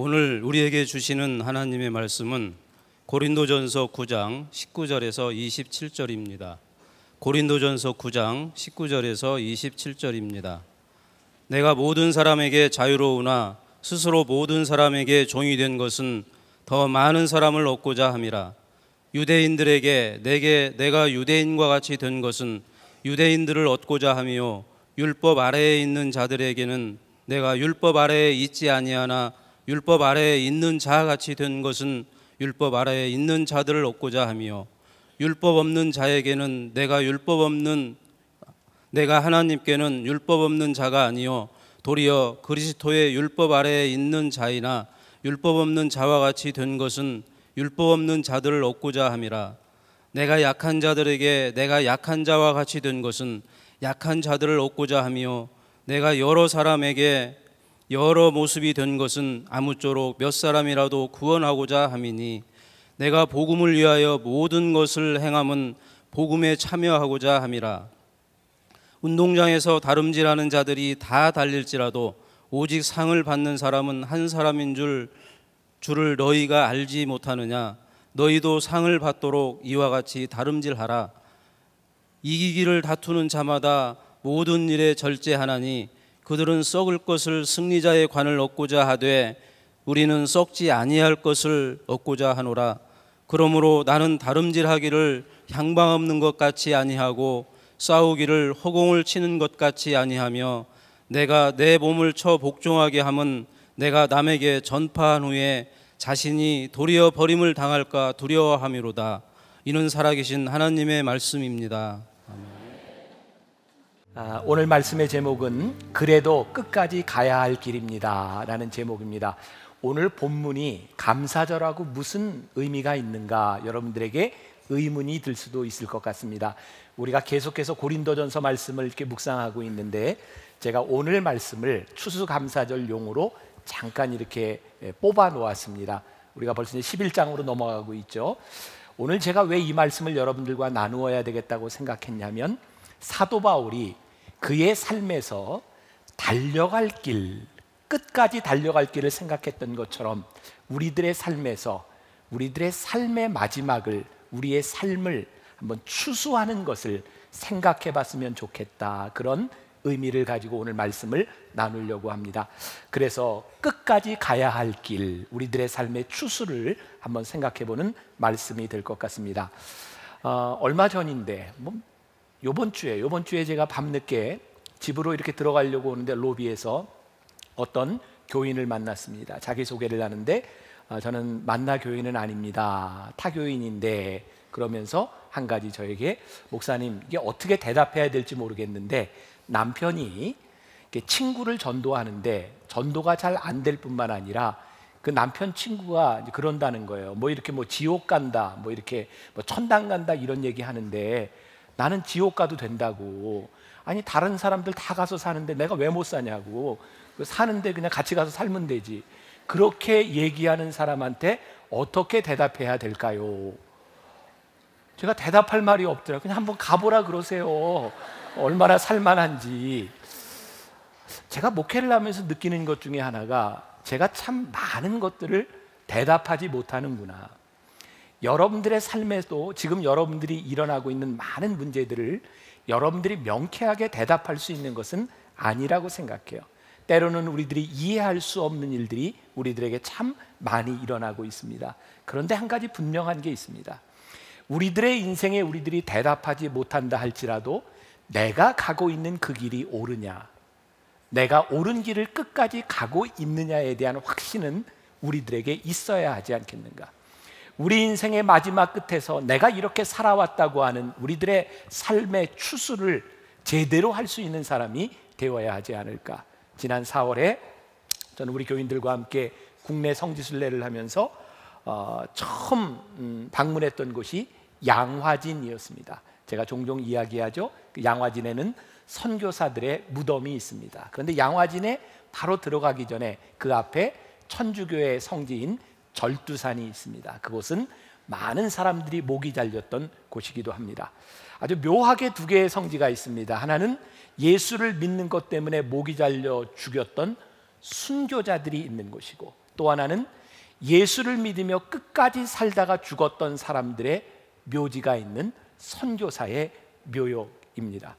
오늘 우리에게 주시는 하나님의 말씀은 고린도전서 9장 19절에서 27절입니다. 고린도전서 9장 19절에서 27절입니다. 내가 모든 사람에게 자유로우나 스스로 모든 사람에게 종이 된 것은 더 많은 사람을 얻고자 함이라. 유대인들에게 내가 유대인과 같이 된 것은 유대인들을 얻고자 함이요, 율법 아래에 있는 자들에게는 내가 율법 아래에 있지 아니하나 율법 아래에 있는 자같이 된 것은 율법 아래에 있는 자들을 얻고자 함이요, 율법 없는 자에게는 내가 하나님께는 율법 없는 자가 아니요 도리어 그리스도의 율법 아래에 있는 자이나 율법 없는 자와 같이 된 것은 율법 없는 자들을 얻고자 함이라. 내가 약한 자들에게 내가 약한 자와 같이 된 것은 약한 자들을 얻고자 함이요, 내가 여러 사람에게 여러 모습이 된 것은 아무쪼록 몇 사람이라도 구원하고자 함이니, 내가 복음을 위하여 모든 것을 행함은 복음에 참여하고자 함이라. 운동장에서 다름질하는 자들이 다 달릴지라도 오직 상을 받는 사람은 한 사람인 줄을 너희가 알지 못하느냐. 너희도 상을 받도록 이와 같이 다름질하라. 이기기를 다투는 자마다 모든 일에 절제하나니 그들은 썩을 것을 승리자의 관을 얻고자 하되 우리는 썩지 아니할 것을 얻고자 하노라. 그러므로 나는 다름질하기를 향방 없는 것 같이 아니하고 싸우기를 허공을 치는 것 같이 아니하며, 내가 내 몸을 쳐 복종하게 함은 내가 남에게 전파한 후에 자신이 도리어 버림을 당할까 두려워함이로다. 이는 살아계신 하나님의 말씀입니다. 오늘 말씀의 제목은 그래도 끝까지 가야 할 길입니다 라는 제목입니다. 오늘 본문이 감사절하고 무슨 의미가 있는가, 여러분들에게 의문이 들 수도 있을 것 같습니다. 우리가 계속해서 고린도전서 말씀을 이렇게 묵상하고 있는데, 제가 오늘 말씀을 추수감사절용으로 잠깐 이렇게 뽑아 놓았습니다. 우리가 벌써 이제 11장으로 넘어가고 있죠. 오늘 제가 왜 이 말씀을 여러분들과 나누어야 되겠다고 생각했냐면, 사도 바울이 그의 삶에서 달려갈 길, 끝까지 달려갈 길을 생각했던 것처럼 우리들의 삶에서 우리들의 삶의 마지막을, 우리의 삶을 한번 추수하는 것을 생각해 봤으면 좋겠다, 그런 의미를 가지고 오늘 말씀을 나누려고 합니다. 그래서 끝까지 가야 할 길, 우리들의 삶의 추수를 한번 생각해 보는 말씀이 될 것 같습니다. 얼마 전인데 요번 주에 제가 밤늦게 집으로 이렇게 들어가려고 오는데 로비에서 어떤 교인을 만났습니다. 자기소개를 하는데 저는 만나 교인은 아닙니다, 타교인인데, 그러면서 한 가지 저에게, 목사님 이게 어떻게 대답해야 될지 모르겠는데 남편이 친구를 전도하는데 전도가 잘 안 될 뿐만 아니라 그 남편 친구가 그런다는 거예요. 이렇게 지옥 간다, 이렇게 천당 간다, 이런 얘기 하는데 나는 지옥 가도 된다고. 아니 다른 사람들 다 가서 사는데 내가 왜 못 사냐고. 사는데 그냥 같이 가서 살면 되지. 그렇게 얘기하는 사람한테 어떻게 대답해야 될까요? 제가 대답할 말이 없더라고요. 그냥 한번 가보라 그러세요. 얼마나 살만한지. 제가 목회를 하면서 느끼는 것 중에 하나가, 제가 참 많은 것들을 대답하지 못하는구나. 여러분들의 삶에도 지금 여러분들이 일어나고 있는 많은 문제들을 여러분들이 명쾌하게 대답할 수 있는 것은 아니라고 생각해요. 때로는 우리들이 이해할 수 없는 일들이 우리들에게 참 많이 일어나고 있습니다. 그런데 한 가지 분명한 게 있습니다. 우리들의 인생에 우리들이 대답하지 못한다 할지라도 내가 가고 있는 그 길이 옳으냐, 내가 옳은 길을 끝까지 가고 있느냐에 대한 확신은 우리들에게 있어야 하지 않겠는가. 우리 인생의 마지막 끝에서 내가 이렇게 살아왔다고 하는 우리들의 삶의 추수를 제대로 할 수 있는 사람이 되어야 하지 않을까. 지난 4월에 저는 우리 교인들과 함께 국내 성지순례를 하면서 처음 방문했던 곳이 양화진이었습니다. 제가 종종 이야기하죠. 그 양화진에는 선교사들의 무덤이 있습니다. 그런데 양화진에 바로 들어가기 전에 그 앞에 천주교의 성지인 절두산이 있습니다. 그곳은 많은 사람들이 목이 잘렸던 곳이기도 합니다. 아주 묘하게 두 개의 성지가 있습니다. 하나는 예수를 믿는 것 때문에 목이 잘려 죽였던 순교자들이 있는 곳이고, 또 하나는 예수를 믿으며 끝까지 살다가 죽었던 사람들의 묘지가 있는 선교사의 묘역입니다.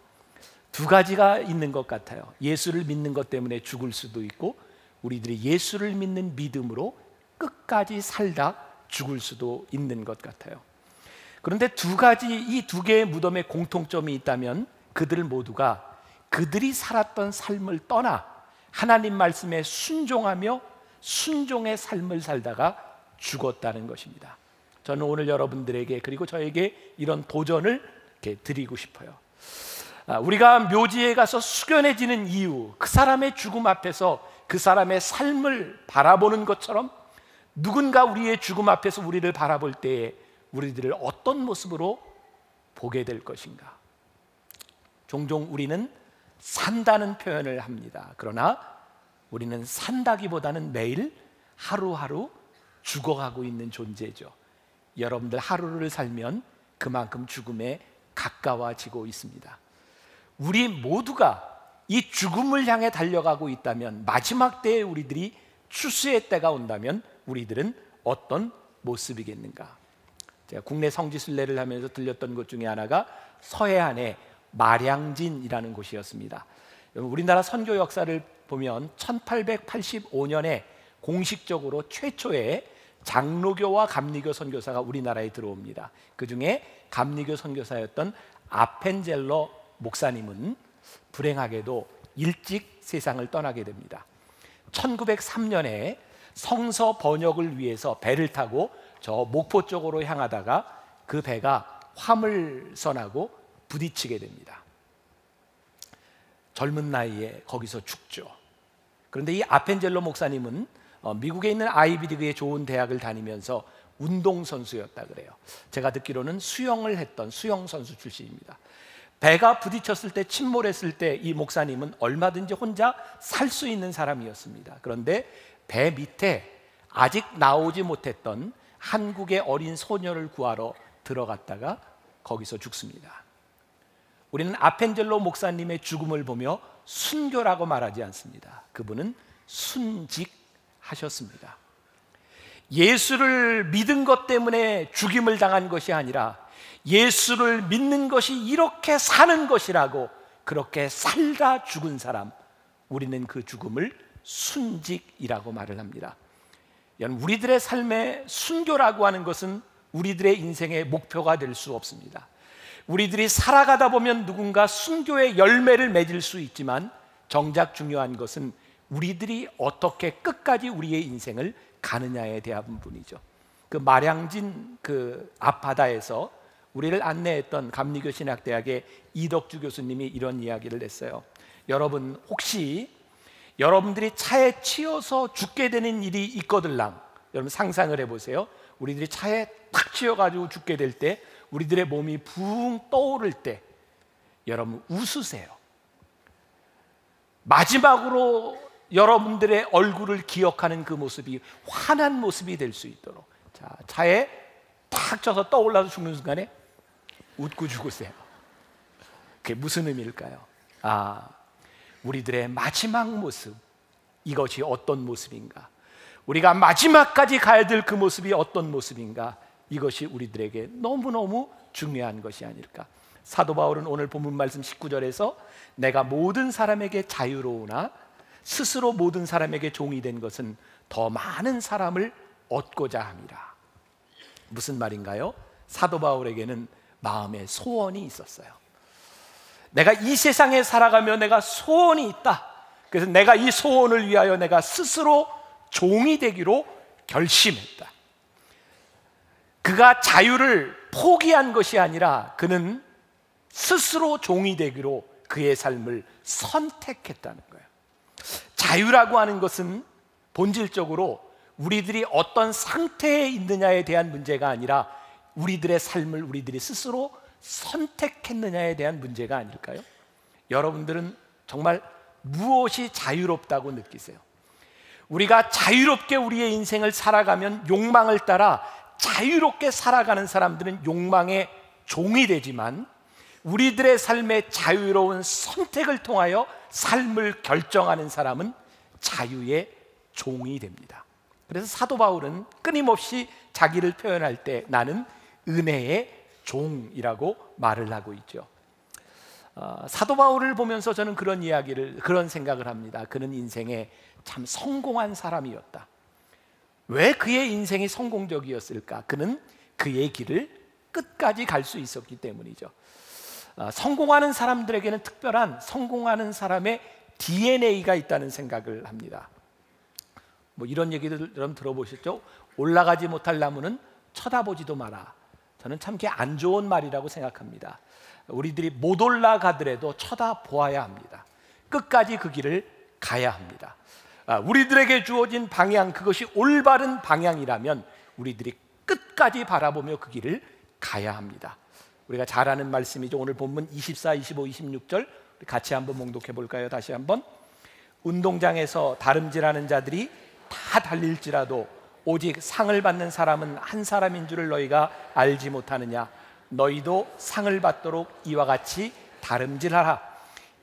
두 가지가 있는 것 같아요. 예수를 믿는 것 때문에 죽을 수도 있고, 우리들이 예수를 믿는 믿음으로 끝까지 살다 죽을 수도 있는 것 같아요. 그런데 이 두 개의 무덤에 공통점이 있다면 그들 모두가 그들이 살았던 삶을 떠나 하나님 말씀에 순종하며 순종의 삶을 살다가 죽었다는 것입니다. 저는 오늘 여러분들에게 그리고 저에게 이런 도전을 이렇게 드리고 싶어요. 우리가 묘지에 가서 숙연해지는 이유, 그 사람의 죽음 앞에서 그 사람의 삶을 바라보는 것처럼 누군가 우리의 죽음 앞에서 우리를 바라볼 때에 우리들을 어떤 모습으로 보게 될 것인가. 종종 우리는 산다는 표현을 합니다. 그러나 우리는 산다기보다는 매일 하루하루 죽어가고 있는 존재죠. 여러분들 하루를 살면 그만큼 죽음에 가까워지고 있습니다. 우리 모두가 이 죽음을 향해 달려가고 있다면, 마지막 때에 우리들이 추수의 때가 온다면 우리들은 어떤 모습이겠는가. 제가 국내 성지순례를 하면서 들렸던 곳 중에 하나가 서해안의 마량진이라는 곳이었습니다. 우리나라 선교 역사를 보면 1885년에 공식적으로 최초의 장로교와 감리교 선교사가 우리나라에 들어옵니다. 그 중에 감리교 선교사였던 아펜젤러 목사님은 불행하게도 일찍 세상을 떠나게 됩니다. 1903년에 성서 번역을 위해서 배를 타고 저 목포 쪽으로 향하다가 그 배가 화물선하고 부딪히게 됩니다. 젊은 나이에 거기서 죽죠. 그런데 이 아펜젤로 목사님은 미국에 있는 아이비리그의 좋은 대학을 다니면서 운동선수였다 그래요. 제가 듣기로는 수영을 했던 수영선수 출신입니다. 배가 부딪혔을 때, 침몰했을 때 이 목사님은 얼마든지 혼자 살 수 있는 사람이었습니다. 그런데 배 밑에 아직 나오지 못했던 한국의 어린 소녀를 구하러 들어갔다가 거기서 죽습니다. 우리는 아펜젤로 목사님의 죽음을 보며 순교라고 말하지 않습니다. 그분은 순직하셨습니다. 예수를 믿은 것 때문에 죽임을 당한 것이 아니라 예수를 믿는 것이 이렇게 사는 것이라고 그렇게 살다 죽은 사람, 우리는 그 죽음을 순직이라고 말을 합니다. 우리들의 삶의 순교라고 하는 것은 우리들의 인생의 목표가 될 수 없습니다. 우리들이 살아가다 보면 누군가 순교의 열매를 맺을 수 있지만 정작 중요한 것은 우리들이 어떻게 끝까지 우리의 인생을 가느냐에 대한 부분이죠. 그 마량진 그 앞바다에서 우리를 안내했던 감리교 신학대학의 이덕주 교수님이 이런 이야기를 했어요. 여러분, 혹시 여러분들이 차에 치여서 죽게 되는 일이 있거들랑, 여러분 상상을 해보세요. 우리들이 차에 탁 치여가지고 죽게 될 때, 우리들의 몸이 붕 떠오를 때 여러분 웃으세요. 마지막으로 여러분들의 얼굴을 기억하는 그 모습이 환한 모습이 될 수 있도록, 자, 차에 탁 쳐서 떠올라서 죽는 순간에 웃고 죽으세요. 그게 무슨 의미일까요? 우리들의 마지막 모습, 이것이 어떤 모습인가? 우리가 마지막까지 가야 될 그 모습이 어떤 모습인가? 이것이 우리들에게 너무너무 중요한 것이 아닐까? 사도 바울은 오늘 본문 말씀 19절에서 내가 모든 사람에게 자유로우나 스스로 모든 사람에게 종이 된 것은 더 많은 사람을 얻고자 함이라. 무슨 말인가요? 사도 바울에게는 마음에 소원이 있었어요. 내가 이 세상에 살아가며 내가 소원이 있다. 그래서 내가 이 소원을 위하여 내가 스스로 종이 되기로 결심했다. 그가 자유를 포기한 것이 아니라 그는 스스로 종이 되기로 그의 삶을 선택했다는 거예요. 자유라고 하는 것은 본질적으로 우리들이 어떤 상태에 있느냐에 대한 문제가 아니라 우리들의 삶을 우리들이 스스로 선택했느냐에 대한 문제가 아닐까요? 여러분들은 정말 무엇이 자유롭다고 느끼세요? 우리가 자유롭게 우리의 인생을 살아가면 욕망을 따라 자유롭게 살아가는 사람들은 욕망의 종이 되지만 우리들의 삶의 자유로운 선택을 통하여 삶을 결정하는 사람은 자유의 종이 됩니다. 그래서 사도 바울은 끊임없이 자기를 표현할 때 나는 은혜의 종이라고 말을 하고 있죠. 사도 바울을 보면서 저는 그런 생각을 합니다. 그는 인생에 참 성공한 사람이었다. 왜 그의 인생이 성공적이었을까? 그는 그의 길을 끝까지 갈 수 있었기 때문이죠. 성공하는 사람들에게는 특별한 성공하는 사람의 DNA가 있다는 생각을 합니다. 뭐 이런 얘기들 여러분 들어보셨죠? 올라가지 못할 나무는 쳐다보지도 마라. 저는 참 그게 안 좋은 말이라고 생각합니다. 우리들이 못 올라가더라도 쳐다보아야 합니다. 끝까지 그 길을 가야 합니다. 우리들에게 주어진 방향, 그것이 올바른 방향이라면 우리들이 끝까지 바라보며 그 길을 가야 합니다. 우리가 잘 아는 말씀이죠. 오늘 본문 24, 25, 26절 같이 한번 봉독해 볼까요? 다시 한번. 운동장에서 다름질하는 자들이 다 달릴지라도 오직 상을 받는 사람은 한 사람인 줄을 너희가 알지 못하느냐? 너희도 상을 받도록 이와 같이 다름질하라.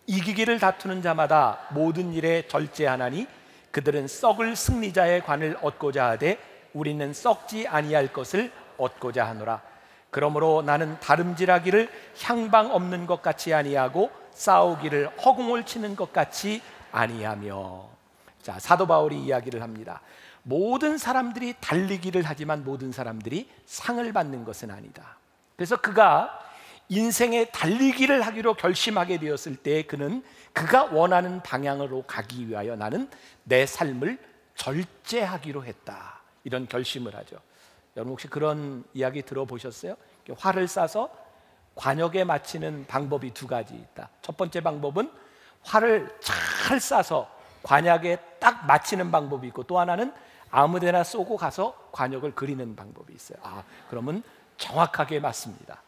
이기기를 다투는 자마다 모든 일에 절제하나니 그들은 썩을 승리자의 관을 얻고자 하되 우리는 썩지 아니할 것을 얻고자 하노라. 그러므로 나는 다름질하기를 향방 없는 것 같이 아니하고 싸우기를 허공을 치는 것 같이 아니하며. 자, 사도 바울이 이야기를 합니다. 모든 사람들이 달리기를 하지만 모든 사람들이 상을 받는 것은 아니다. 그래서 그가 인생의 달리기를 하기로 결심하게 되었을 때 그는 그가 원하는 방향으로 가기 위하여 나는 내 삶을 절제하기로 했다. 이런 결심을 하죠. 여러분 혹시 그런 이야기 들어보셨어요? 활을 쏴서 관역에 맞히는 방법이 두 가지 있다. 첫 번째 방법은 활을 잘 쏴서 관역에 딱 맞히는 방법이 있고, 또 하나는 아무데나 쏘고 가서 관역을 그리는 방법이 있어요. 그러면 정확하게 맞습니다.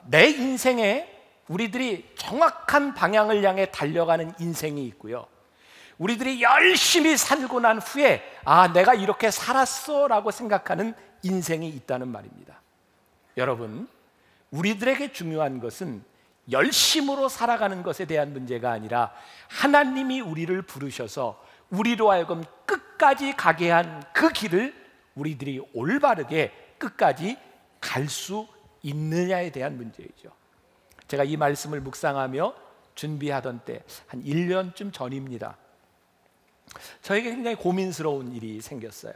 내 인생에 우리들이 정확한 방향을 향해 달려가는 인생이 있고요, 우리들이 열심히 살고 난 후에 내가 이렇게 살았어 라고 생각하는 인생이 있다는 말입니다. 여러분, 우리들에게 중요한 것은 열심으로 살아가는 것에 대한 문제가 아니라 하나님이 우리를 부르셔서 우리로 하여금 끝까지 가게 한 그 길을 우리들이 올바르게 끝까지 갈 수 있느냐에 대한 문제이죠. 제가 이 말씀을 묵상하며 준비하던 때 한 1년쯤 전입니다. 저에게 굉장히 고민스러운 일이 생겼어요.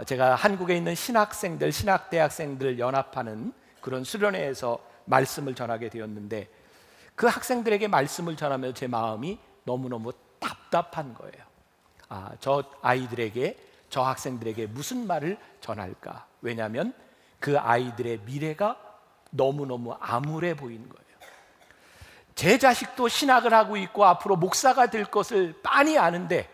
제가 한국에 있는 신학생들, 신학대학생들을 연합하는 그런 수련회에서 말씀을 전하게 되었는데, 그 학생들에게 말씀을 전하며 제 마음이 너무너무 답답한 거예요. 저 아이들에게, 저 학생들에게 무슨 말을 전할까? 왜냐하면 그 아이들의 미래가 너무너무 암울해 보이는 거예요. 제 자식도 신학을 하고 있고 앞으로 목사가 될 것을 빤히 아는데,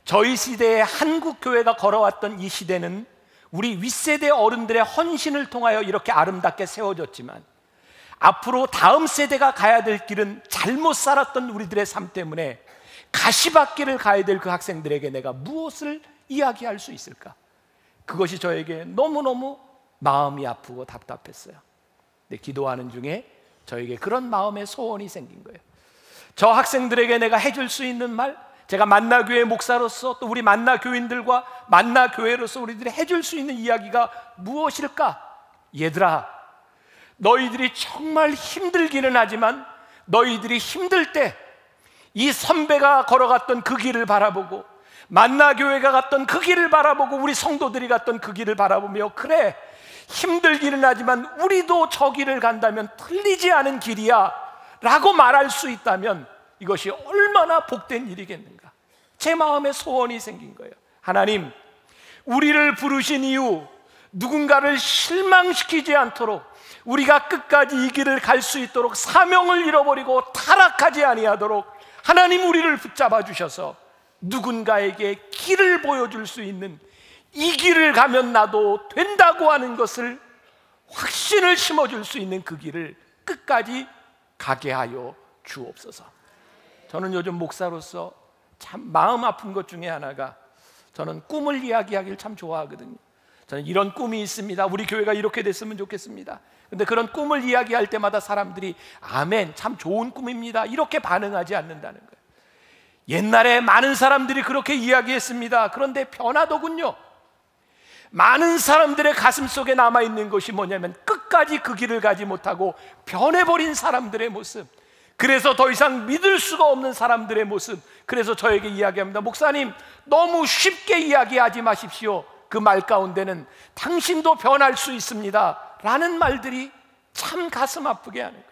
저희 시대에 한국 교회가 걸어왔던 이 시대는 우리 윗세대 어른들의 헌신을 통하여 이렇게 아름답게 세워졌지만, 앞으로 다음 세대가 가야 될 길은 잘못 살았던 우리들의 삶 때문에 가시밭길을 가야 될 그 학생들에게 내가 무엇을 이야기할 수 있을까? 그것이 저에게 너무너무 마음이 아프고 답답했어요. 근데 기도하는 중에 저에게 그런 마음의 소원이 생긴 거예요. 저 학생들에게 내가 해줄 수 있는 말, 제가 만나교회 목사로서 또 우리 만나교인들과 만나교회로서 우리들이 해줄 수 있는 이야기가 무엇일까? 얘들아, 너희들이 정말 힘들기는 하지만 너희들이 힘들 때 이 선배가 걸어갔던 그 길을 바라보고, 만나교회가 갔던 그 길을 바라보고, 우리 성도들이 갔던 그 길을 바라보며, 그래, 힘들기는 하지만 우리도 저 길을 간다면 틀리지 않은 길이야 라고 말할 수 있다면 이것이 얼마나 복된 일이겠는가. 제 마음에 소원이 생긴 거예요. 하나님, 우리를 부르신 이후 누군가를 실망시키지 않도록, 우리가 끝까지 이 길을 갈 수 있도록, 사명을 잃어버리고 타락하지 아니하도록 하나님 우리를 붙잡아 주셔서 누군가에게 길을 보여줄 수 있는, 이 길을 가면 나도 된다고 하는 것을 확신을 심어줄 수 있는 그 길을 끝까지 가게 하여 주옵소서. 저는 요즘 목사로서 참 마음 아픈 것 중에 하나가, 저는 꿈을 이야기하기를 참 좋아하거든요. 저는 이런 꿈이 있습니다, 우리 교회가 이렇게 됐으면 좋겠습니다. 근데 그런 꿈을 이야기할 때마다 사람들이 아멘, 참 좋은 꿈입니다, 이렇게 반응하지 않는다는 거예요. 옛날에 많은 사람들이 그렇게 이야기했습니다. 그런데 변하더군요. 많은 사람들의 가슴 속에 남아있는 것이 뭐냐면 끝까지 그 길을 가지 못하고 변해버린 사람들의 모습, 그래서 더 이상 믿을 수가 없는 사람들의 모습. 그래서 저에게 이야기합니다. 목사님, 너무 쉽게 이야기하지 마십시오. 그 말 가운데는 당신도 변할 수 있습니다 라는 말들이 참 가슴 아프게 하는 거예요.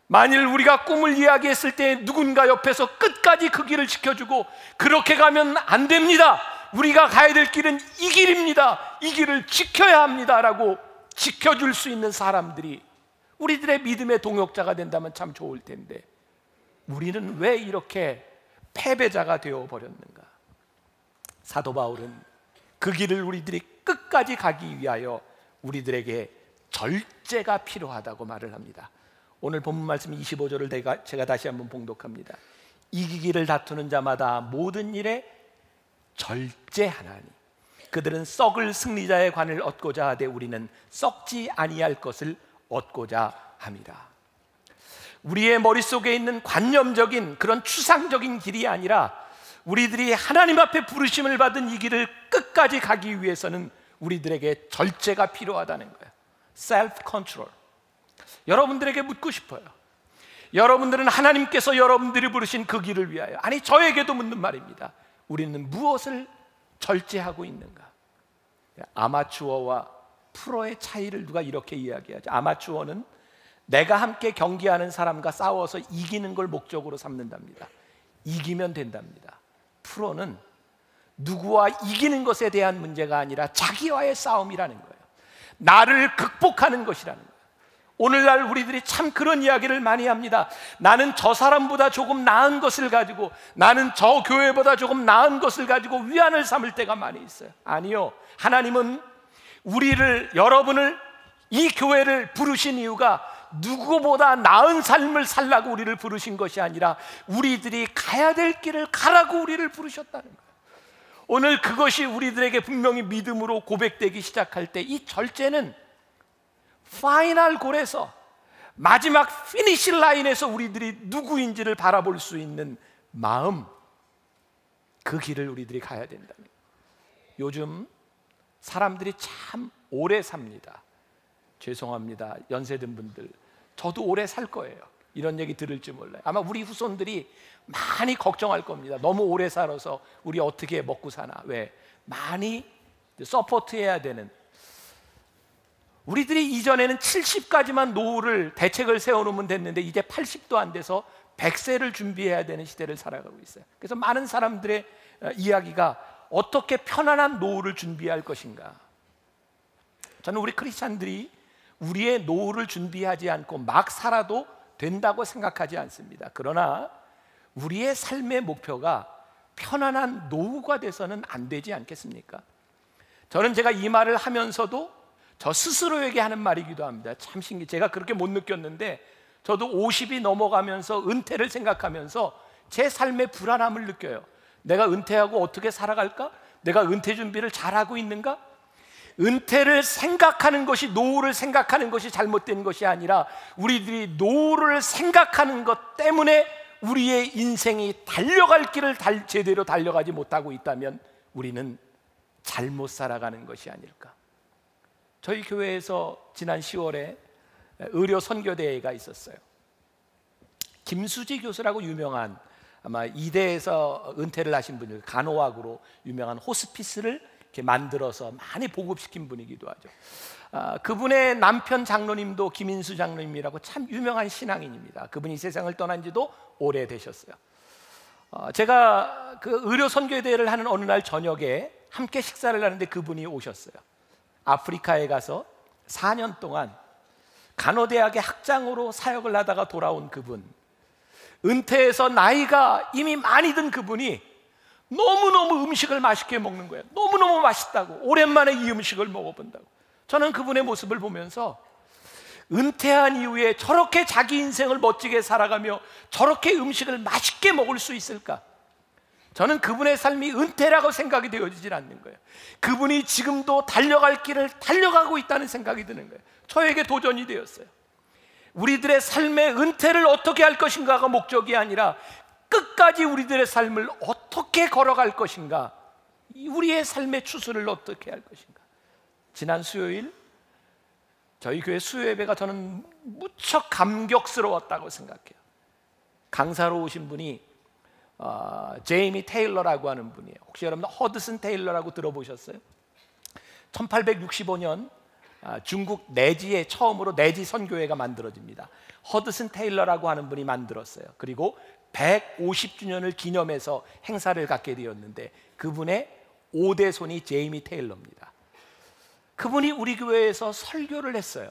만일 우리가 꿈을 이야기했을 때 누군가 옆에서 끝까지 그 길을 지켜주고 그렇게 가면 안 됩니다, 우리가 가야 될 길은 이 길입니다, 이 길을 지켜야 합니다 라고 지켜줄 수 있는 사람들이 우리들의 믿음의 동역자가 된다면 참 좋을 텐데, 우리는 왜 이렇게 패배자가 되어버렸는가? 사도 바울은 그 길을 우리들이 끝까지 가기 위하여 우리들에게 절제가 필요하다고 말을 합니다. 오늘 본문 말씀 25절을 제가 다시 한번 봉독합니다. 이기기를 다투는 자마다 모든 일에 절제하나니 그들은 썩을 승리자의 관을 얻고자 하되 우리는 썩지 아니할 것을 얻고자 합니다. 우리의 머릿속에 있는 관념적인 그런 추상적인 길이 아니라 우리들이 하나님 앞에 부르심을 받은 이 길을 끝까지 가기 위해서는 우리들에게 절제가 필요하다는 거예요. 셀프 컨트롤. 여러분들에게 묻고 싶어요. 여러분들은 하나님께서 여러분들이 부르신 그 길을 위하여, 아니 저에게도 묻는 말입니다. 우리는 무엇을 절제하고 있는가? 아마추어와 프로의 차이를 누가 이렇게 이야기하죠. 아마추어는 내가 함께 경기하는 사람과 싸워서 이기는 걸 목적으로 삼는답니다. 이기면 된답니다. 프로는 누구와 이기는 것에 대한 문제가 아니라 자기와의 싸움이라는 거예요. 나를 극복하는 것이라는 거예요. 오늘날 우리들이 참 그런 이야기를 많이 합니다. 나는 저 사람보다 조금 나은 것을 가지고, 나는 저 교회보다 조금 나은 것을 가지고 위안을 삼을 때가 많이 있어요. 아니요, 하나님은 우리를, 여러분을, 이 교회를 부르신 이유가 누구보다 나은 삶을 살라고 우리를 부르신 것이 아니라 우리들이 가야 될 길을 가라고 우리를 부르셨다는 거예요. 오늘 그것이 우리들에게 분명히 믿음으로 고백되기 시작할 때 이 절제는 파이널 골에서, 마지막 피니시 라인에서 우리들이 누구인지를 바라볼 수 있는 마음, 그 길을 우리들이 가야 된다는 거예요. 요즘 사람들이 참 오래 삽니다. 죄송합니다, 연세든 분들, 저도 오래 살 거예요. 이런 얘기 들을지 몰라요. 아마 우리 후손들이 많이 걱정할 겁니다. 너무 오래 살아서 우리 어떻게 먹고 사나. 왜? 많이 서포트해야 되는, 우리들이 이전에는 70까지만 노후를 대책을 세워놓으면 됐는데 이제 80도 안 돼서 100세를 준비해야 되는 시대를 살아가고 있어요. 그래서 많은 사람들의 이야기가 어떻게 편안한 노후를 준비할 것인가. 저는 우리 크리스찬들이 우리의 노후를 준비하지 않고 막 살아도 된다고 생각하지 않습니다. 그러나 우리의 삶의 목표가 편안한 노후가 돼서는 안 되지 않겠습니까? 저는 제가 이 말을 하면서도 저 스스로에게 하는 말이기도 합니다. 참 신기해. 제가 그렇게 못 느꼈는데 저도 50이 넘어가면서 은퇴를 생각하면서 제 삶의 불안함을 느껴요. 내가 은퇴하고 어떻게 살아갈까? 내가 은퇴 준비를 잘하고 있는가? 은퇴를 생각하는 것이, 노후를 생각하는 것이 잘못된 것이 아니라 우리들이 노후를 생각하는 것 때문에 우리의 인생이 달려갈 길을 제대로 달려가지 못하고 있다면 우리는 잘못 살아가는 것이 아닐까. 저희 교회에서 지난 10월에 의료 선교대회가 있었어요. 김수지 교수라고 유명한, 아마 이대에서 은퇴를 하신 분이, 간호학으로 유명한 호스피스를 이렇게 만들어서 많이 보급시킨 분이기도 하죠. 그분의 남편 장로님도 김인수 장로님이라고 참 유명한 신앙인입니다. 그분이 세상을 떠난 지도 오래되셨어요. 제가 그 의료 선교대회를 하는 어느 날 저녁에 함께 식사를 하는데 그분이 오셨어요. 아프리카에 가서 4년 동안 간호대학의 학장으로 사역을 하다가 돌아온 그분, 은퇴해서 나이가 이미 많이 든 그분이 너무너무 음식을 맛있게 먹는 거예요. 너무너무 맛있다고, 오랜만에 이 음식을 먹어본다고. 저는 그분의 모습을 보면서 은퇴한 이후에 저렇게 자기 인생을 멋지게 살아가며 저렇게 음식을 맛있게 먹을 수 있을까? 저는 그분의 삶이 은퇴라고 생각이 되어지질 않는 거예요. 그분이 지금도 달려갈 길을 달려가고 있다는 생각이 드는 거예요. 저에게 도전이 되었어요. 우리들의 삶의 은퇴를 어떻게 할 것인가가 목적이 아니라 끝까지 우리들의 삶을 어떻게 걸어갈 것인가, 우리의 삶의 추수를 어떻게 할 것인가. 지난 수요일 저희 교회 수요 예배가 저는 무척 감격스러웠다고 생각해요. 강사로 오신 분이 제이미 테일러라고 하는 분이에요. 혹시 여러분 허드슨 테일러라고 들어보셨어요? 1865년 중국 내지에 처음으로 내지 선교회가 만들어집니다. 허드슨 테일러라고 하는 분이 만들었어요. 그리고 150주년을 기념해서 행사를 갖게 되었는데 그분의 5대 손이 제이미 테일러입니다. 그분이 우리 교회에서 설교를 했어요.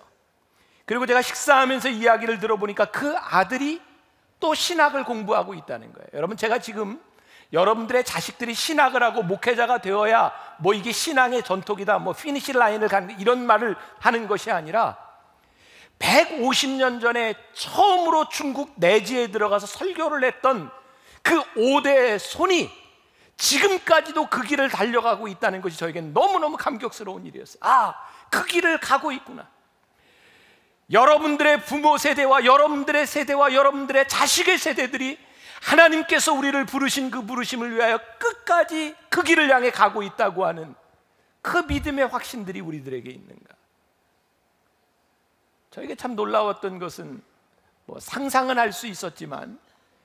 그리고 제가 식사하면서 이야기를 들어보니까 그 아들이 또 신학을 공부하고 있다는 거예요. 여러분, 제가 지금 여러분들의 자식들이 신학을 하고 목회자가 되어야 뭐 이게 신앙의 전통이다, 뭐 피니시 라인을 가는 이런 말을 하는 것이 아니라 150년 전에 처음으로 중국 내지에 들어가서 설교를 했던 그 5대 손이 지금까지도 그 길을 달려가고 있다는 것이 저에게는 너무너무 감격스러운 일이었어요. 그 길을 가고 있구나. 여러분들의 부모 세대와 여러분들의 세대와 여러분들의 자식의 세대들이 하나님께서 우리를 부르신 그 부르심을 위하여 끝까지 그 길을 향해 가고 있다고 하는 그 믿음의 확신들이 우리들에게 있는가. 저에게 참 놀라웠던 것은 뭐 상상은 할 수 있었지만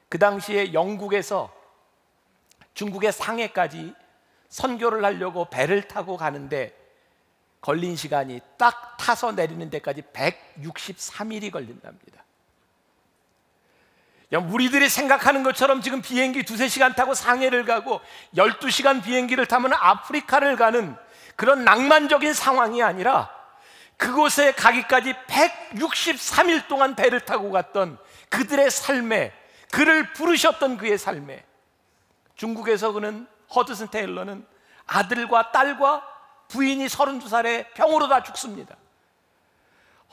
그 당시에 영국에서 중국의 상해까지 선교를 하려고 배를 타고 가는데 걸린 시간이 딱 타서 내리는 데까지 163일이 걸린답니다. 우리들이 생각하는 것처럼 지금 비행기 2-3시간 타고 상해를 가고 12시간 비행기를 타면 아프리카를 가는 그런 낭만적인 상황이 아니라 그곳에 가기까지 163일 동안 배를 타고 갔던 그들의 삶에, 그를 부르셨던 그의 삶에, 중국에서 그는 허드슨 테일러는 아들과 딸과 부인이 32살에 병으로 다 죽습니다.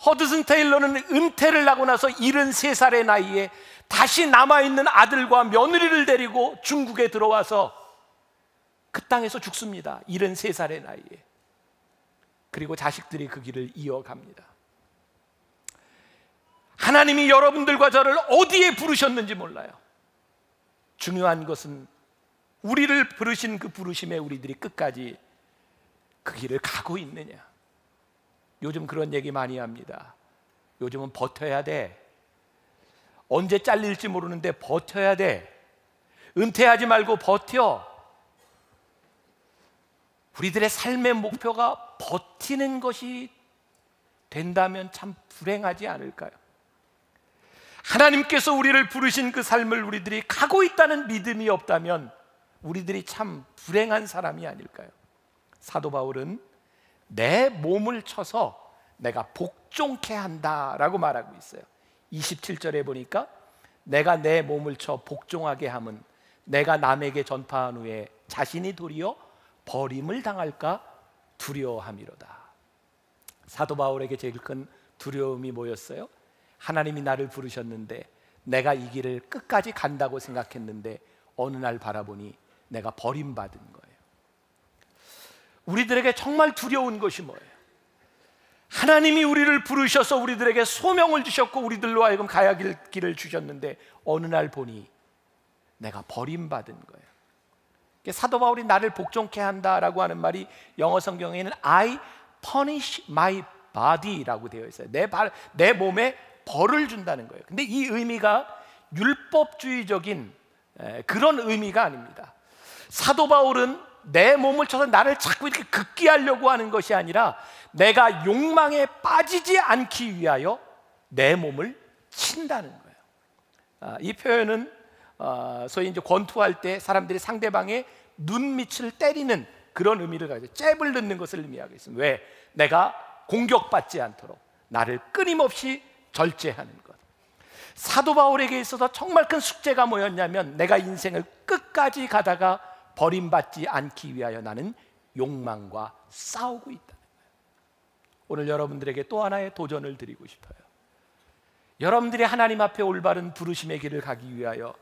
허드슨 테일러는 은퇴를 하고 나서 73살의 나이에 다시 남아있는 아들과 며느리를 데리고 중국에 들어와서 그 땅에서 죽습니다. 73살의 나이에. 그리고 자식들이 그 길을 이어갑니다. 하나님이 여러분들과 저를 어디에 부르셨는지 몰라요. 중요한 것은 우리를 부르신 그 부르심에 우리들이 끝까지 그 길을 가고 있느냐. 요즘 그런 얘기 많이 합니다. 요즘은 버텨야 돼. 언제 잘릴지 모르는데 버텨야 돼. 은퇴하지 말고 버텨. 우리들의 삶의 목표가 버티는 것이 된다면 참 불행하지 않을까요? 하나님께서 우리를 부르신 그 삶을 우리들이 가고 있다는 믿음이 없다면 우리들이 참 불행한 사람이 아닐까요? 사도 바울은 내 몸을 쳐서 내가 복종케 한다라고 말하고 있어요. 27절에 보니까 내가 내 몸을 쳐 복종하게 함은 내가 남에게 전파한 후에 자신이 도리어 버림을 당할까 두려워함이로다. 사도 바울에게 제일 큰 두려움이 뭐였어요? 하나님이 나를 부르셨는데 내가 이 길을 끝까지 간다고 생각했는데 어느 날 바라보니 내가 버림받은 거예요. 우리들에게 정말 두려운 것이 뭐예요? 하나님이 우리를 부르셔서 우리들에게 소명을 주셨고 우리들로 하여금 가야 할 길을 주셨는데 어느 날 보니 내가 버림받은 거예요. 사도 바울이 나를 복종케 한다라고 하는 말이 영어 성경에는 I punish my body라고 되어 있어요. 내 몸에 벌을 준다는 거예요. 근데 이 의미가 율법주의적인 그런 의미가 아닙니다. 사도 바울은 내 몸을 쳐서 나를 자꾸 이렇게 극기하려고 하는 것이 아니라 내가 욕망에 빠지지 않기 위하여 내 몸을 친다는 거예요. 이 표현은 소위 이제 권투할 때 사람들이 상대방의 눈밑을 때리는 그런 의미를 가지고 잽을 넣는 것을 의미하고 있습니다. 왜? 내가 공격받지 않도록 나를 끊임없이 절제하는 것. 사도 바울에게 있어서 정말 큰 숙제가 뭐였냐면 내가 인생을 끝까지 가다가 버림받지 않기 위하여 나는 욕망과 싸우고 있다는 거예요. 오늘 여러분들에게 또 하나의 도전을 드리고 싶어요. 여러분들이 하나님 앞에 올바른 부르심의 길을 가기 위하여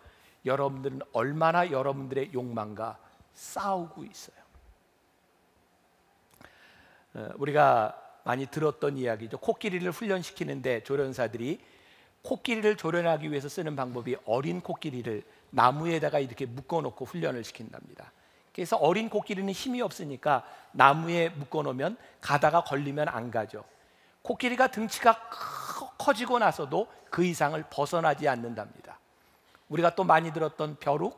여러분들은 얼마나 여러분들의 욕망과 싸우고 있어요. 우리가 많이 들었던 이야기죠. 코끼리를 훈련시키는데 조련사들이 코끼리를 조련하기 위해서 쓰는 방법이 어린 코끼리를 나무에다가 이렇게 묶어놓고 훈련을 시킨답니다. 그래서 어린 코끼리는 힘이 없으니까 나무에 묶어놓으면 가다가 걸리면 안 가죠. 코끼리가 등치가 커지고 나서도 그 이상을 벗어나지 않는답니다. 우리가 또 많이 들었던 벼룩,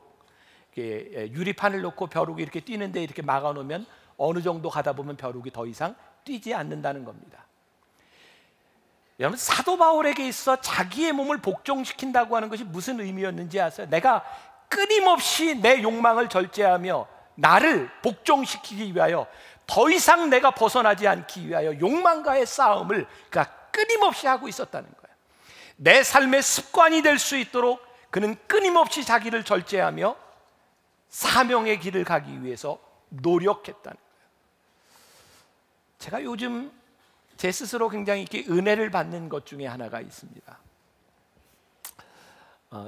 유리판을 놓고 벼룩이 이렇게 뛰는데 이렇게 막아놓으면 어느 정도 가다 보면 벼룩이 더 이상 뛰지 않는다는 겁니다. 여러분, 사도 바울에게 있어 자기의 몸을 복종시킨다고 하는 것이 무슨 의미였는지 아세요? 내가 끊임없이 내 욕망을 절제하며 나를 복종시키기 위하여 더 이상 내가 벗어나지 않기 위하여 욕망과의 싸움을 그가 끊임없이 하고 있었다는 거예요. 내 삶의 습관이 될 수 있도록 그는 끊임없이 자기를 절제하며 사명의 길을 가기 위해서 노력했다는 거예요. 제가 요즘 제 스스로 굉장히 이렇게 은혜를 받는 것 중에 하나가 있습니다.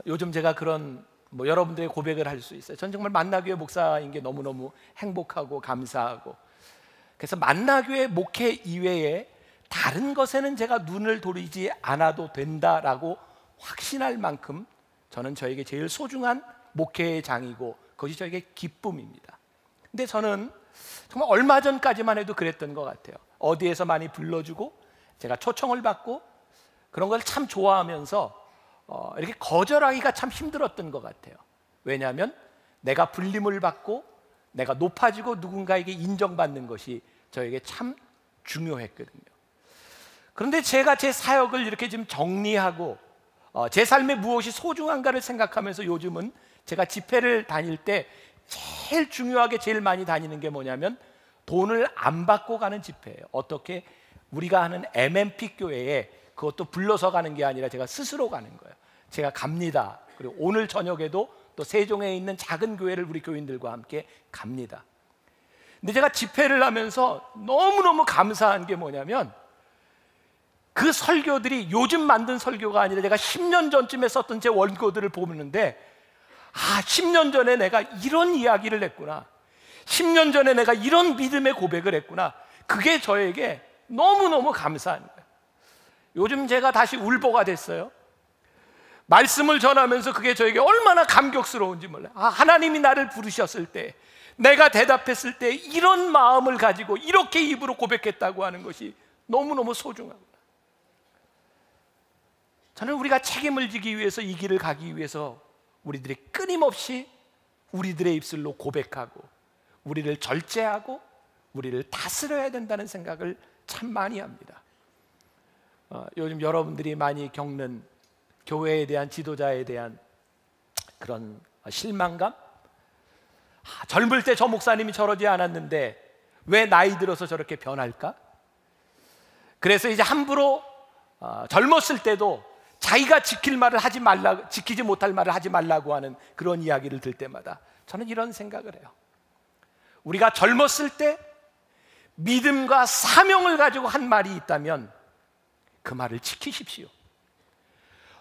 요즘 제가 그런 여러분들의 고백을 할 수 있어요. 전 정말 만나교회 목사인 게 너무너무 행복하고 감사하고, 그래서 만나교회 목회 이외에 다른 것에는 제가 눈을 돌리지 않아도 된다라고 확신할 만큼 저는 저에게 제일 소중한 목회의 장이고 그것이 저에게 기쁨입니다. 근데 저는 정말 얼마 전까지만 해도 그랬던 것 같아요. 어디에서 많이 불러주고 제가 초청을 받고 그런 걸 참 좋아하면서 이렇게 거절하기가 참 힘들었던 것 같아요. 왜냐하면 내가 불림을 받고 내가 높아지고 누군가에게 인정받는 것이 저에게 참 중요했거든요. 그런데 제가 제 사역을 이렇게 좀 정리하고 제 삶에 무엇이 소중한가를 생각하면서 요즘은 제가 집회를 다닐 때 제일 중요하게 제일 많이 다니는 게 뭐냐면 돈을 안 받고 가는 집회예요. 어떻게 우리가 하는 MMP 교회에 그것도 불러서 가는 게 아니라 제가 스스로 가는 거예요. 제가 갑니다. 그리고 오늘 저녁에도 또 세종에 있는 작은 교회를 우리 교인들과 함께 갑니다. 근데 제가 집회를 하면서 너무너무 감사한 게 뭐냐면 그 설교들이 요즘 만든 설교가 아니라 제가 10년 전쯤에 썼던 제 원고들을 보는데 10년 전에 내가 이런 이야기를 했구나, 10년 전에 내가 이런 믿음의 고백을 했구나. 그게 저에게 너무너무 감사한 거예요. 요즘 제가 다시 울보가 됐어요. 말씀을 전하면서 그게 저에게 얼마나 감격스러운지 몰라요. 하나님이 나를 부르셨을 때, 내가 대답했을 때 이런 마음을 가지고 이렇게 입으로 고백했다고 하는 것이 너무너무 소중합니다. 저는 우리가 책임을 지기 위해서 이 길을 가기 위해서 우리들이 끊임없이 우리들의 입술로 고백하고 우리를 절제하고 우리를 다스려야 된다는 생각을 참 많이 합니다. 요즘 여러분들이 많이 겪는 교회에 대한, 지도자에 대한 그런 실망감? 젊을 때 저 목사님이 저러지 않았는데 왜 나이 들어서 저렇게 변할까? 그래서 이제 함부로 젊었을 때도 자기가 지킬 말을 하지 말라, 지키지 못할 말을 하지 말라고 하는 그런 이야기를 들 때마다 저는 이런 생각을 해요. 우리가 젊었을 때 믿음과 사명을 가지고 한 말이 있다면 그 말을 지키십시오.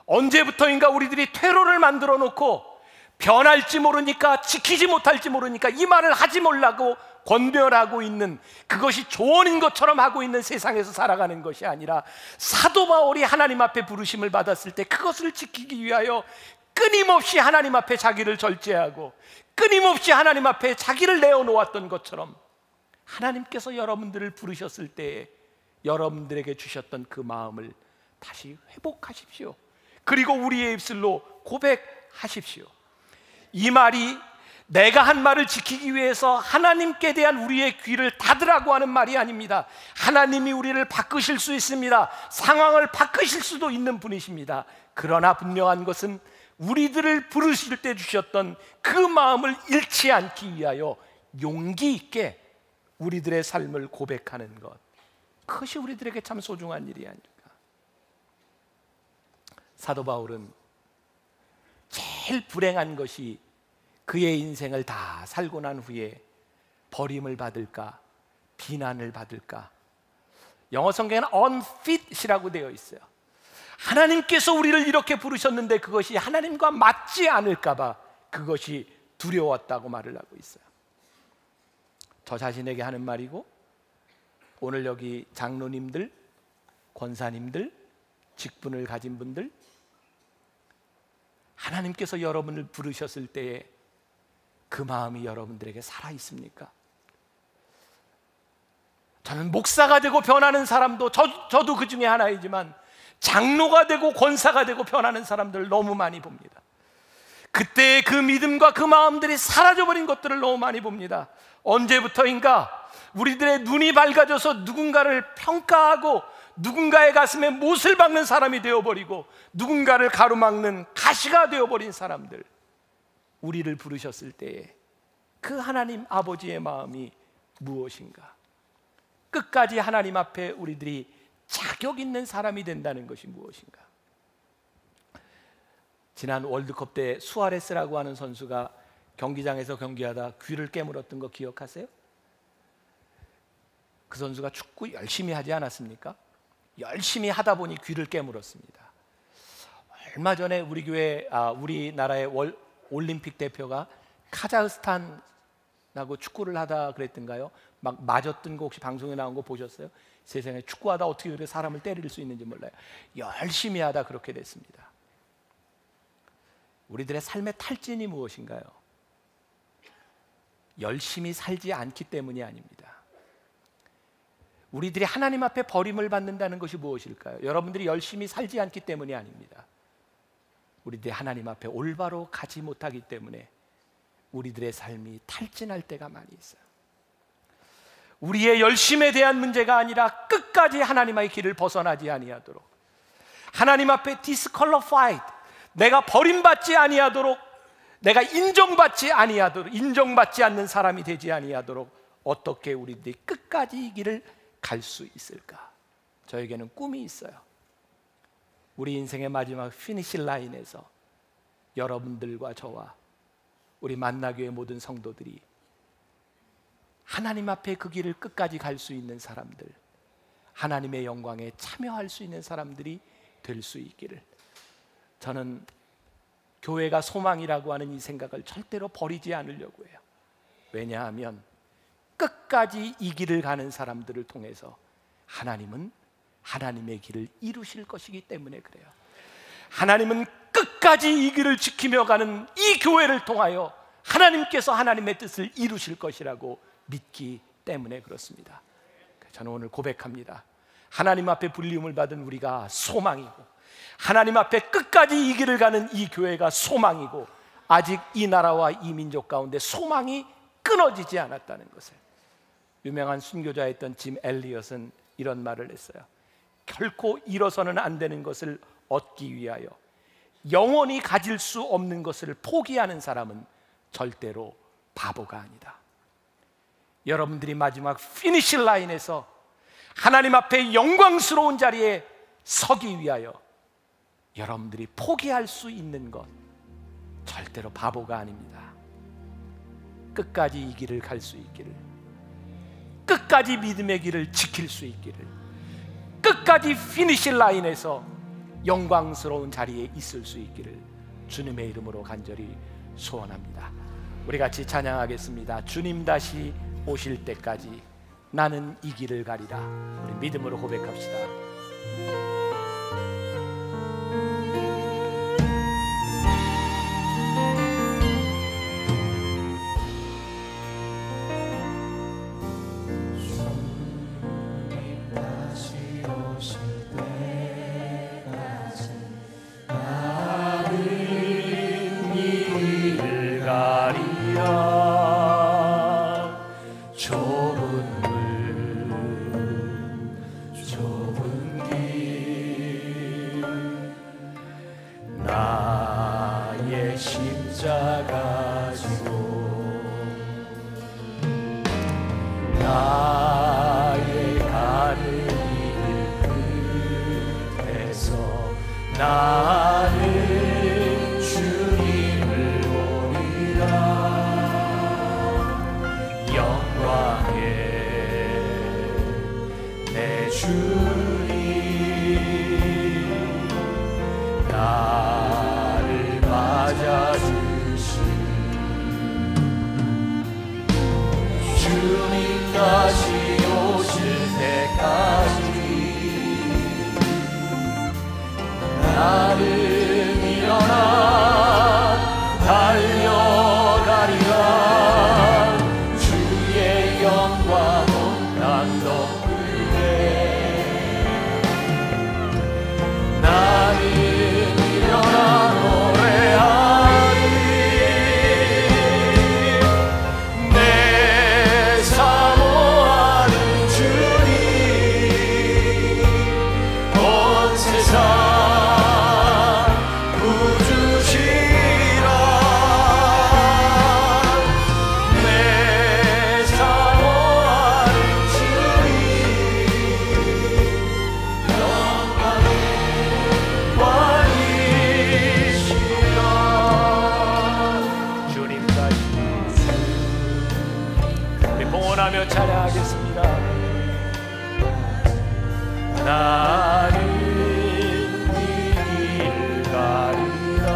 언제부터인가 우리들이 퇴로를 만들어 놓고 변할지 모르니까, 지키지 못할지 모르니까 이 말을 하지 말라고 권면하고 있는, 그것이 조언인 것처럼 하고 있는 세상에서 살아가는 것이 아니라 사도 바울이 하나님 앞에 부르심을 받았을 때 그것을 지키기 위하여 끊임없이 하나님 앞에 자기를 절제하고 끊임없이 하나님 앞에 자기를 내어놓았던 것처럼 하나님께서 여러분들을 부르셨을 때 여러분들에게 주셨던 그 마음을 다시 회복하십시오. 그리고 우리의 입술로 고백하십시오. 이 말이 내가 한 말을 지키기 위해서 하나님께 대한 우리의 귀를 닫으라고 하는 말이 아닙니다. 하나님이 우리를 바꾸실 수 있습니다. 상황을 바꾸실 수도 있는 분이십니다. 그러나 분명한 것은 우리들을 부르실 때 주셨던 그 마음을 잃지 않기 위하여 용기 있게 우리들의 삶을 고백하는 것, 그것이 우리들에게 참 소중한 일이 아닐까. 사도 바울은 제일 불행한 것이 그의 인생을 다 살고 난 후에 버림을 받을까, 비난을 받을까. 영어 성경에는 unfit이라고 되어 있어요. 하나님께서 우리를 이렇게 부르셨는데 그것이 하나님과 맞지 않을까 봐 그것이 두려웠다고 말을 하고 있어요. 저 자신에게 하는 말이고, 오늘 여기 장로님들, 권사님들, 직분을 가진 분들, 하나님께서 여러분을 부르셨을 때에 그 마음이 여러분들에게 살아 있습니까? 저는 목사가 되고 변하는 사람도 저도 그 중에 하나이지만 장로가 되고 권사가 되고 변하는 사람들을 너무 많이 봅니다. 그때의 그 믿음과 그 마음들이 사라져버린 것들을 너무 많이 봅니다. 언제부터인가 우리들의 눈이 밝아져서 누군가를 평가하고 누군가의 가슴에 못을 박는 사람이 되어버리고 누군가를 가로막는 가시가 되어버린 사람들, 우리를 부르셨을 때에 그 하나님 아버지의 마음이 무엇인가? 끝까지 하나님 앞에 우리들이 자격 있는 사람이 된다는 것이 무엇인가? 지난 월드컵 때 수아레스라고 하는 선수가 경기장에서 경기하다 귀를 깨물었던 거 기억하세요? 그 선수가 축구 열심히 하지 않았습니까? 열심히 하다 보니 귀를 깨물었습니다. 얼마 전에 우리 교회, 우리나라의 올림픽 대표가 카자흐스탄하고 축구를 하다 그랬던가요? 막 맞았던 거 혹시 방송에 나온 거 보셨어요? 세상에 축구하다 어떻게 그렇게 사람을 때릴 수 있는지 몰라요. 열심히 하다 그렇게 됐습니다. 우리들의 삶의 탈진이 무엇인가요? 열심히 살지 않기 때문이 아닙니다. 우리들이 하나님 앞에 버림을 받는다는 것이 무엇일까요? 여러분들이 열심히 살지 않기 때문이 아닙니다. 우리들이 하나님 앞에 올바로 가지 못하기 때문에 우리들의 삶이 탈진할 때가 많이 있어요. 우리의 열심에 대한 문제가 아니라 끝까지 하나님의 길을 벗어나지 아니하도록, 하나님 앞에 disqualified, 내가 버림받지 아니하도록, 내가 인정받지 아니하도록, 인정받지 않는 사람이 되지 아니하도록 어떻게 우리들이 끝까지 이 길을 갈 수 있을까? 저에게는 꿈이 있어요. 우리 인생의 마지막 피니시 라인에서 여러분들과 저와 우리 만나교회 모든 성도들이 하나님 앞에 그 길을 끝까지 갈 수 있는 사람들, 하나님의 영광에 참여할 수 있는 사람들이 될 수 있기를, 저는 교회가 소망이라고 하는 이 생각을 절대로 버리지 않으려고 해요. 왜냐하면 끝까지 이 길을 가는 사람들을 통해서 하나님은 하나님의 길을 이루실 것이기 때문에 그래요. 하나님은 끝까지 이 길을 지키며 가는 이 교회를 통하여 하나님께서 하나님의 뜻을 이루실 것이라고 믿기 때문에 그렇습니다. 저는 오늘 고백합니다. 하나님 앞에 불림을 받은 우리가 소망이고, 하나님 앞에 끝까지 이 길을 가는 이 교회가 소망이고, 아직 이 나라와 이 민족 가운데 소망이 끊어지지 않았다는 것을. 유명한 순교자였던 짐 엘리엇은 이런 말을 했어요. 결코 잃어서는 안 되는 것을 얻기 위하여 영원히 가질 수 없는 것을 포기하는 사람은 절대로 바보가 아니다. 여러분들이 마지막 피니시 라인에서 하나님 앞에 영광스러운 자리에 서기 위하여 여러분들이 포기할 수 있는 것, 절대로 바보가 아닙니다. 끝까지 이 길을 갈 수 있기를, 끝까지 믿음의 길을 지킬 수 있기를, 끝까지 피니시 라인에서 영광스러운 자리에 있을 수 있기를 주님의 이름으로 간절히 소원합니다. 우리 같이 찬양하겠습니다. 주님 다시 오실 때까지 나는 이 길을 가리라. 우리 믿음으로 고백합시다. 나는 일어나 찬양하겠습니다. 나는 이 길 가리라.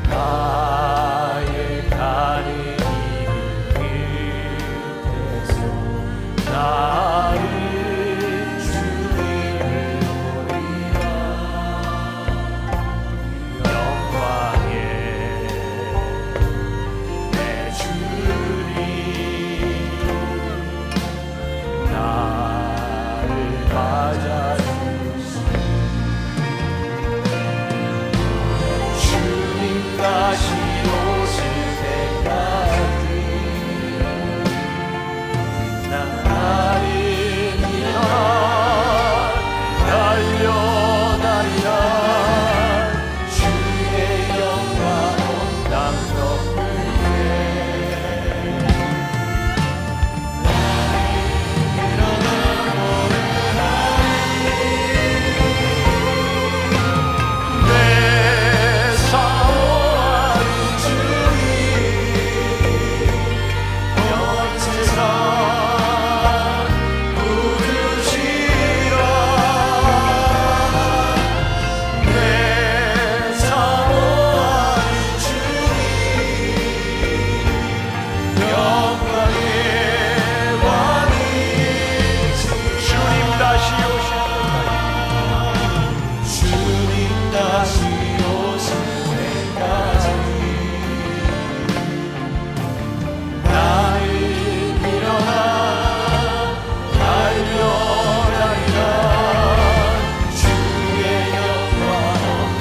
나의 가는 이 길에서 나를 주님을 보리라. 영광에 내 주님 나를 맞아주시니 주님 다시 오실 때까지 나를 일어나 달려나리라. 주의 영광 온 땅 덮을게. 내 사모하는 주님 온 세상 부르시라. 내 사모하는 주님 영광의 왕이시라. 주님 다시 오실 때까지 주님 다시 오실 때까지 나를 일어나 달려나리라. 주의 영광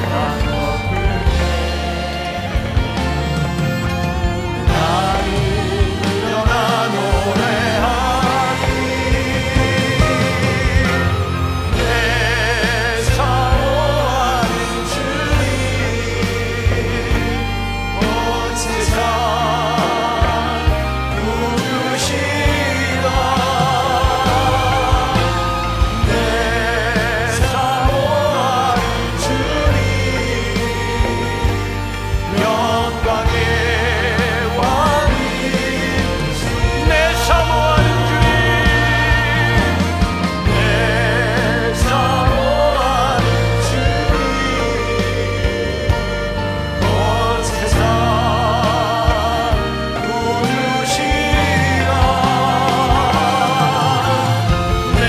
땅 덮을게. 나를 일어나 노래하리. 내 사모하는 주님 온 세상 부르시라. 내 사모하는 주님 영광의 왕이시라. 내 사모하는 주님 내 사모하는 주님 온 세상 부르시라. 내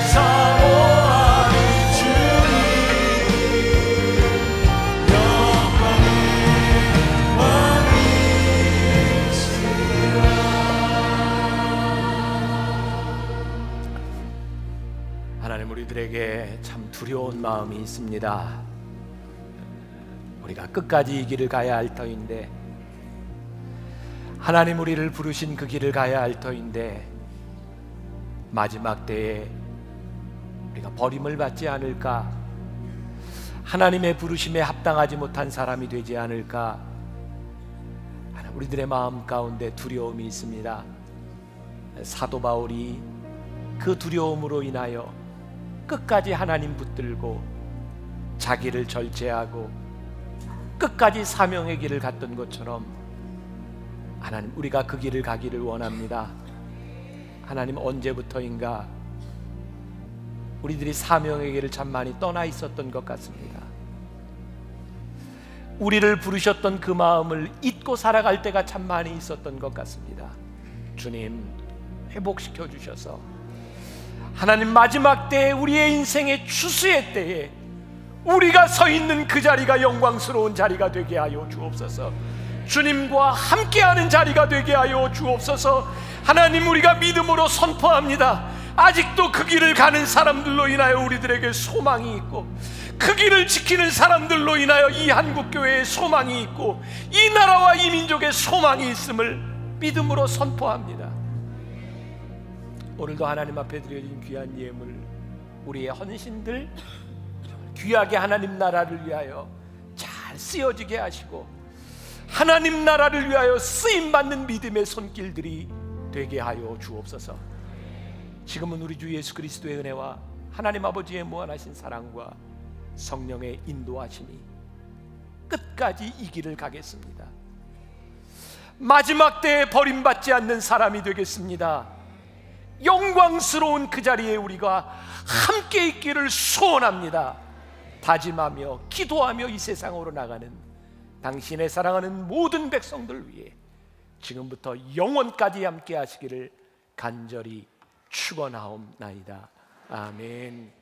사모하는 주님 영광의 왕이시라. 하나님, 우리들에게 참 두려운 마음이 있습니다. 우리가 끝까지 이 길을 가야 할 터인데, 하나님 우리를 부르신 그 길을 가야 할 터인데, 마지막 때에 우리가 버림을 받지 않을까, 하나님의 부르심에 합당하지 못한 사람이 되지 않을까, 하나님 우리들의 마음 가운데 두려움이 있습니다. 사도 바울이 그 두려움으로 인하여 끝까지 하나님 붙들고 자기를 절제하고 끝까지 사명의 길을 갔던 것처럼, 하나님 우리가 그 길을 가기를 원합니다. 하나님, 언제부터인가 우리들이 사명의 길을 참 많이 떠나 있었던 것 같습니다. 우리를 부르셨던 그 마음을 잊고 살아갈 때가 참 많이 있었던 것 같습니다. 주님, 회복시켜 주셔서 하나님 마지막 때에 우리의 인생의 추수의 때에 우리가 서 있는 그 자리가 영광스러운 자리가 되게 하여 주옵소서. 주님과 함께하는 자리가 되게 하여 주옵소서. 하나님, 우리가 믿음으로 선포합니다. 아직도 그 길을 가는 사람들로 인하여 우리들에게 소망이 있고, 그 길을 지키는 사람들로 인하여 이 한국교회에 소망이 있고, 이 나라와 이 민족에 소망이 있음을 믿음으로 선포합니다. 오늘도 하나님 앞에 드려진 귀한 예물, 우리의 헌신들 귀하게 하나님 나라를 위하여 잘 쓰여지게 하시고, 하나님 나라를 위하여 쓰임받는 믿음의 손길들이 되게 하여 주옵소서. 지금은 우리 주 예수 그리스도의 은혜와 하나님 아버지의 무한하신 사랑과 성령의 인도하심이 끝까지 이 길을 가겠습니다. 마지막 때에 버림받지 않는 사람이 되겠습니다. 영광스러운 그 자리에 우리가 함께 있기를 소원합니다. 다짐하며 기도하며 이 세상으로 나가는 당신의 사랑하는 모든 백성들 위해 지금부터 영원까지 함께 하시기를 간절히 축원하옵나이다. 아멘.